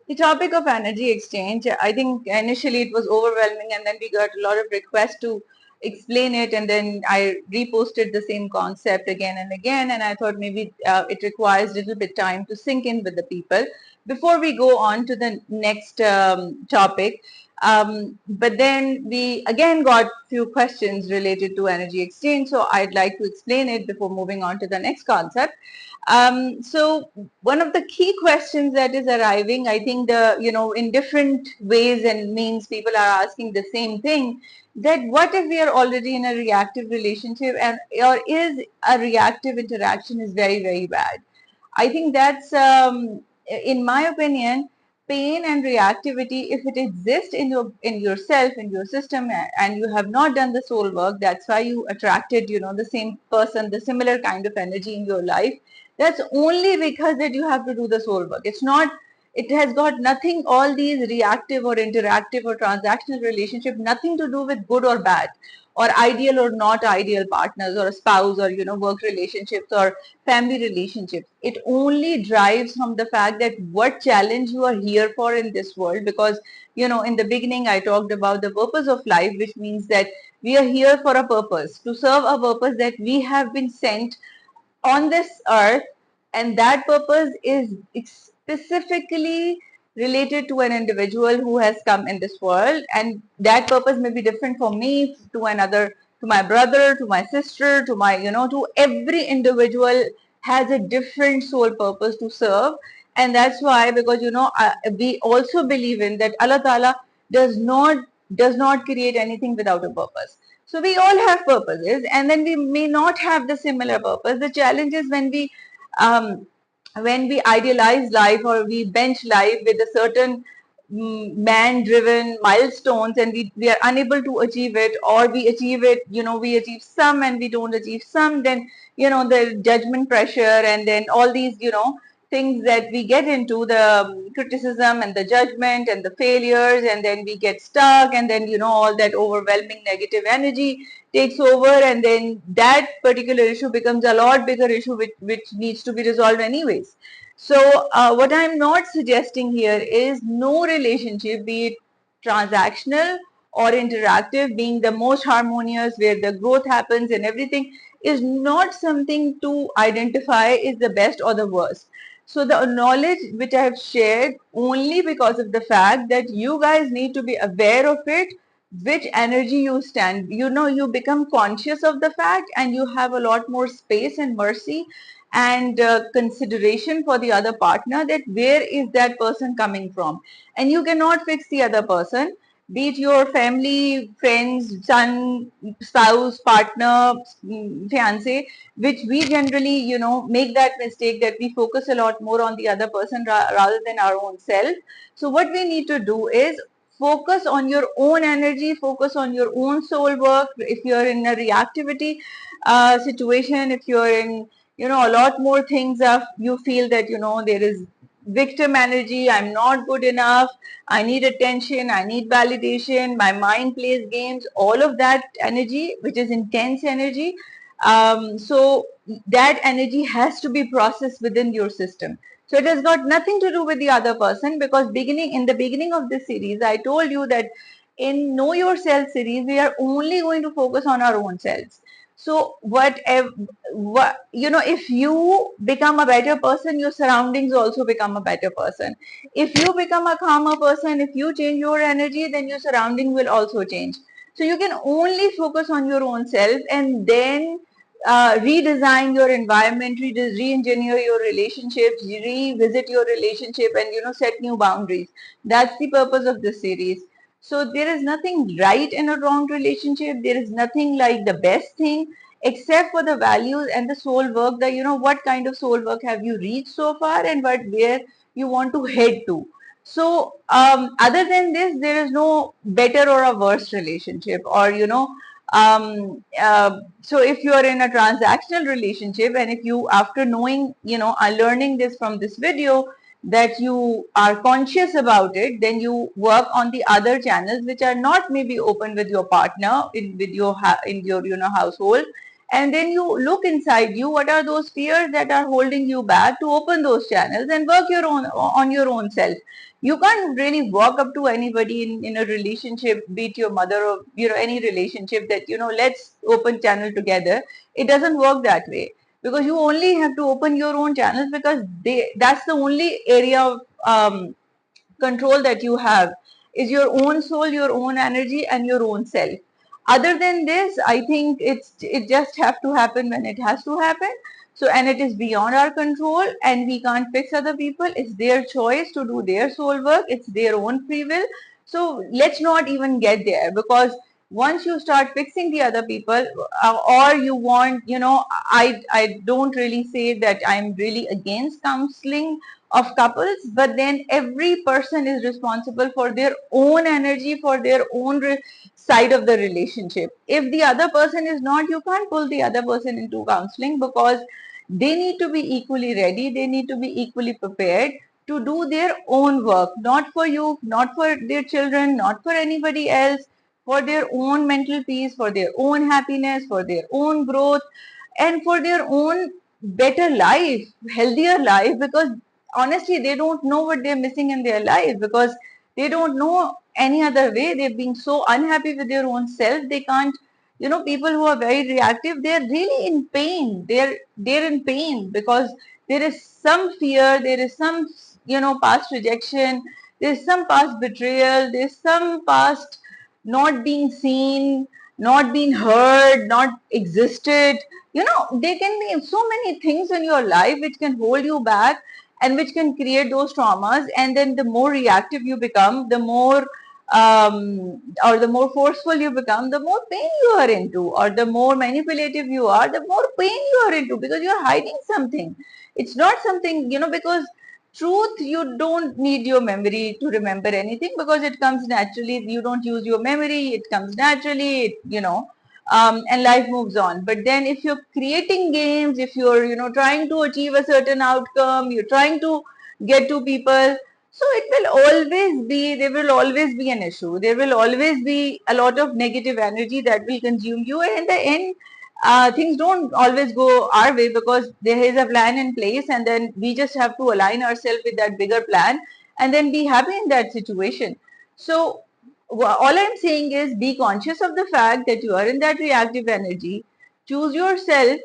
The topic of energy exchange, I think initially it was overwhelming, and then we got a lot of requests to explain it, and then I reposted the same concept again and again, and I thought maybe it requires a little bit time to sink in with the people before we go on to the next topic. But then we again got few questions related to energy exchange, so I'd like to explain it before moving on to the next concept. So one of the key questions that is arriving, I think in different ways and means, people are asking the same thing, that what if we are already in a reactive relationship, and or is a reactive interaction is very, very bad? I think that's, in my opinion, pain and reactivity, if it exists in yourself, in your system, and you have not done the soul work, that's why you attracted, the same person, the similar kind of energy in your life. That's only because that you have to do the soul work. It's not. It has got nothing. All these reactive or interactive or transactional relationship, nothing to do with good or bad, or ideal or not ideal partners, or a spouse, or work relationships, or family relationships. It only drives from the fact that what challenge you are here for in this world. Because in the beginning I talked about the purpose of life, which means that we are here for a purpose, to serve a purpose that we have been sent on this earth, and that purpose is specifically related to an individual who has come in this world, and that purpose may be different for me, to another, to my brother, to my sister, to my, to every individual has a different soul purpose to serve. And that's why, because we also believe in that Allah Ta'ala does not create anything without a purpose. So we all have purposes, and then we may not have the similar purpose. The challenge is when we idealize life, or we bench life with a certain man-driven milestones, and we are unable to achieve it, or we achieve it, we achieve some and we don't achieve some. Then the judgment pressure, and then all these things that we get into, the criticism and the judgment and the failures, and then we get stuck, and then all that overwhelming negative energy takes over, and then that particular issue becomes a lot bigger issue, which needs to be resolved anyways. So what I'm not suggesting here is no relationship, be it transactional or interactive, being the most harmonious, where the growth happens and everything, is not something to identify is the best or the worst. So the knowledge which I have shared, only because of the fact that you guys need to be aware of it, which energy you stand. You become conscious of the fact, and you have a lot more space and mercy and consideration for the other partner, that where is that person coming from. And you cannot fix the other person, be it your family, friends, son, spouse, partner, fiance, which we generally make that mistake, that we focus a lot more on the other person rather than our own self. So what we need to do is focus on your own energy, focus on your own soul work. If you're in a reactivity situation, if you're in a lot more things of, you feel that there is victim energy, I'm not good enough, I need attention, I need validation, my mind plays games, all of that energy, which is intense energy. So that energy has to be processed within your system. So it has got nothing to do with the other person, because in the beginning of this series, I told you that in Know Yourself series, we are only going to focus on our own selves. So if you become a better person, your surroundings also become a better person. If you become a calmer person, if you change your energy, then your surrounding will also change. So you can only focus on your own self, and then redesign your environment, re-engineer your relationships, revisit your relationship, and set new boundaries. That's the purpose of this series. So there is nothing right and a wrong relationship. There is nothing like the best thing, except for the values and the soul work, that what kind of soul work have you reached so far, and where you want to head to. So other than this, there is no better or a worse relationship, or so if you are in a transactional relationship, and if you, after knowing, learning this from this video, that you are conscious about it, then you work on the other channels which are not maybe open with your partner, in your household, and then you look inside you, what are those fears that are holding you back, to open those channels and work your own on your own self. You can't really walk up to anybody in a relationship, be it your mother or any relationship, that let's open channel together. It doesn't work that way, because you only have to open your own channels, because that's the only area of control that you have, is your own soul, your own energy, and your own self. Other than this, I think it just have to happen when it has to happen. So, and it is beyond our control, and we can't fix other people. It's their choice to do their soul work. It's their own free will. So let's not even get there, because once you start fixing the other people, or you want, I don't really say that I'm really against counseling of couples, but then every person is responsible for their own energy, for their own side of the relationship. If the other person is not, you can't pull the other person into counseling, because they need to be equally ready, they need to be equally prepared to do their own work, not for you, not for their children, not for anybody else, for their own mental peace, for their own happiness, for their own growth, and for their own better life, healthier life. Because honestly, they don't know what they're missing in their life, because they don't know any other way. They've been so unhappy with their own self, they can't. People who are very reactive, they're really in pain. They're in pain because there is some fear, there is some past rejection, there's some past betrayal, there's some past not being seen, not being heard, not existed. There can be so many things in your life which can hold you back and which can create those traumas. And then the more reactive you become, the more or the more forceful you become, the more pain you are into, or the more manipulative you are, the more pain you are into, because you're hiding something. It's not something, because truth, you don't need your memory to remember anything, because it comes naturally. You don't use your memory, it comes naturally, and life moves on. But then if you're creating games, if you're trying to achieve a certain outcome, you're trying to get to people, so it will always be, there will always be an issue, there will always be a lot of negative energy that will consume you, and in the end, things don't always go our way, because there is a plan in place, and then we just have to align ourselves with that bigger plan, and then be happy in that situation. So all I'm saying is, be conscious of the fact that you are in that reactive energy. Choose yourself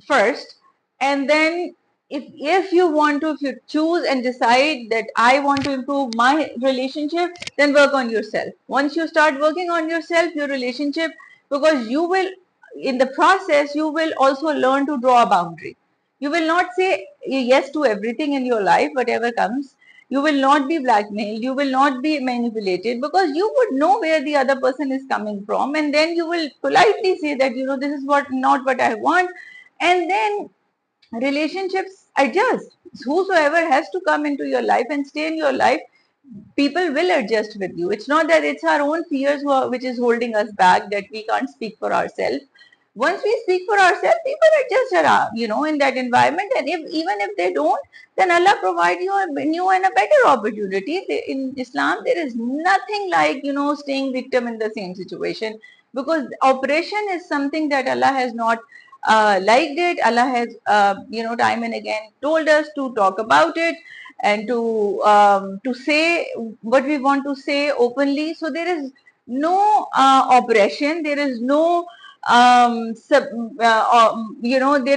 first, and then if you want to, if you choose and decide that I want to improve my relationship, then work on yourself. Once you start working on yourself, your relationship, because you will, in the process, you will also learn to draw a boundary. You will not say yes to everything in your life, whatever comes. You will not be blackmailed, you will not be manipulated, because you would know where the other person is coming from, and then you will politely say that, this is what, not what I want. And then relationships adjust. Whosoever has to come into your life and stay in your life, people will adjust with you. It's not that it's our own fears which is holding us back, that we can't speak for ourselves. Once we speak for ourselves, people adjust around, in that environment. And if even if they don't, then Allah provide you a new and a better opportunity. In Islam, there is nothing like, staying victim in the same situation, because operation is something that Allah has not liked it. Allah has, time and again told us to talk about it, and to say what we want to say openly. So there is no oppression. There is no there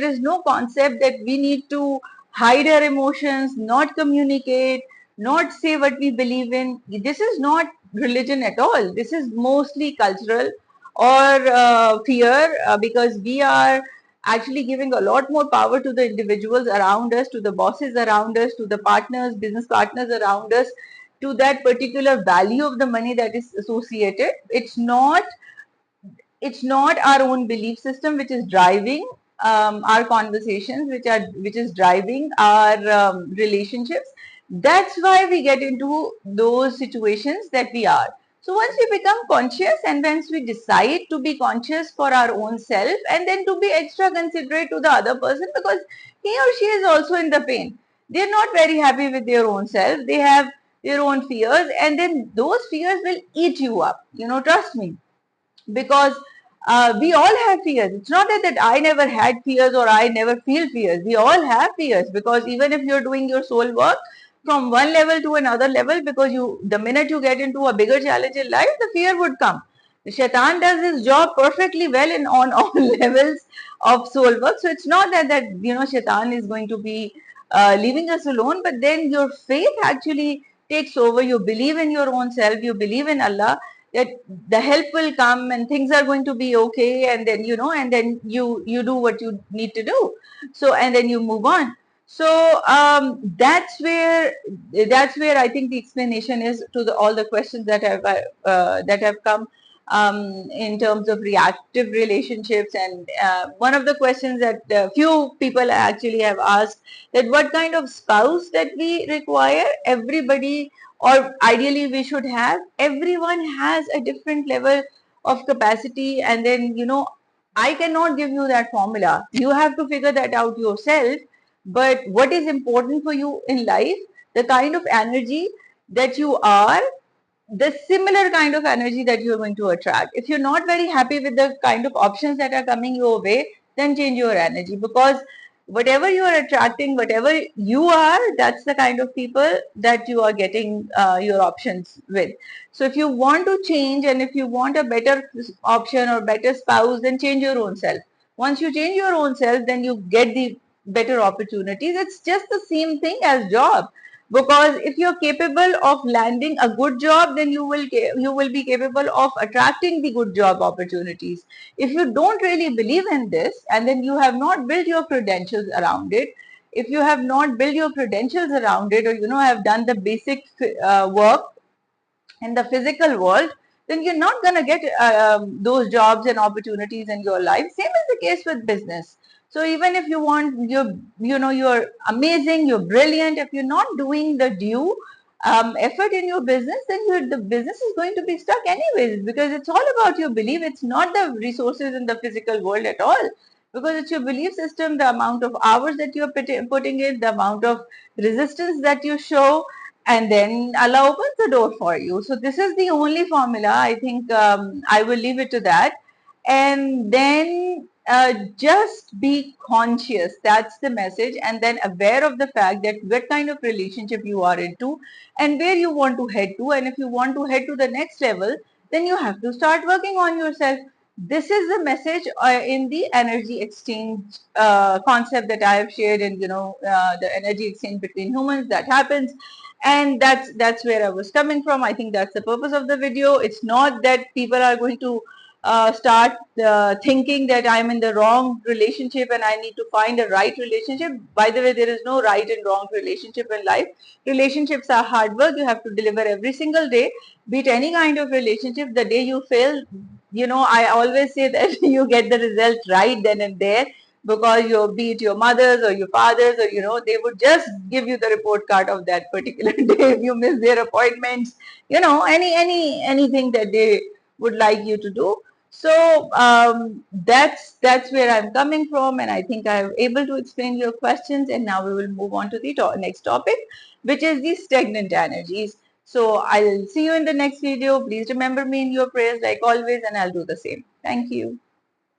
is no concept that we need to hide our emotions, not communicate, not say what we believe in. This is not religion at all. This is mostly cultural, or fear, because we are actually giving a lot more power to the individuals around us, to the bosses around us, to the partners, business partners around us, to that particular value of the money that is associated. It's not our own belief system which is driving our conversations, which is driving our relationships. That's why we get into those situations that we are. So once we become conscious, and once we decide to be conscious for our own self, and then to be extra considerate to the other person, because he or she is also in the pain. They're not very happy with their own self. They have their own fears, and then those fears will eat you up. Trust me, because We all have fears. It's not that I never had fears or I never feel fears. We all have fears, because even if you're doing your soul work from one level to another level, because the minute you get into a bigger challenge in life, the fear would come. The shaitan does his job perfectly well in on all levels of soul work. So it's not that shaitan is going to be leaving us alone, but then your faith actually takes over. You believe in your own self. You believe in Allah, that the help will come and things are going to be okay, and then you do what you need to do. So and then you move on. So that's where I think the explanation is to all the questions that have come in terms of reactive relationships. And one of the questions that few people actually have asked, that what kind of spouse that we require. Everybody, or ideally we should have, everyone has a different level of capacity, and then I cannot give you that formula. You have to figure that out yourself. But what is important for you in life, the kind of energy that you are, the similar kind of energy that you're going to attract. If you're not very happy with the kind of options that are coming your way, then change your energy, because whatever you are attracting, whatever you are, that's the kind of people that you are getting your options with. So if you want to change, and if you want a better option or better spouse, then change your own self. Once you change your own self, then you get the better opportunities. It's just the same thing as job, because if you're capable of landing a good job, then you will be capable of attracting the good job opportunities. If you don't really believe in this, and then you have not built your credentials around it, if you have not built your credentials around it, or have done the basic work in the physical world, then you're not going to get those jobs and opportunities in your life. Same is the case with business. So even if you want, you're amazing, you're brilliant, if you're not doing the due effort in your business, then the business is going to be stuck anyways, because it's all about your belief. It's not the resources in the physical world at all, because it's your belief system, the amount of hours that you're putting in, the amount of resistance that you show, and then Allah opens the door for you. So this is the only formula. I think I will leave it to that. And then just be conscious. That's the message. And then aware of the fact that what kind of relationship you are into and where you want to head to. And if you want to head to the next level, then you have to start working on yourself. This is the message in the energy exchange concept that I have shared, and the energy exchange between humans that happens. And that's where I was coming from. I think that's the purpose of the video. It's not that people are going to start thinking that I'm in the wrong relationship and I need to find a right relationship. By the way, there is no right and wrong relationship in life. Relationships are hard work. You have to deliver every single day. Be it any kind of relationship, the day you fail, I always say that you get the result right then and there, because be it your mothers or your fathers, or they would just give you the report card of that particular day if you miss their appointments, anything that they would like you to do. So that's where I'm coming from, and I think I'm able to explain your questions. And now we will move on to the next topic, which is the stagnant energies. So I'll see you in the next video. Please remember me in your prayers like always, and I'll do the same. Thank you.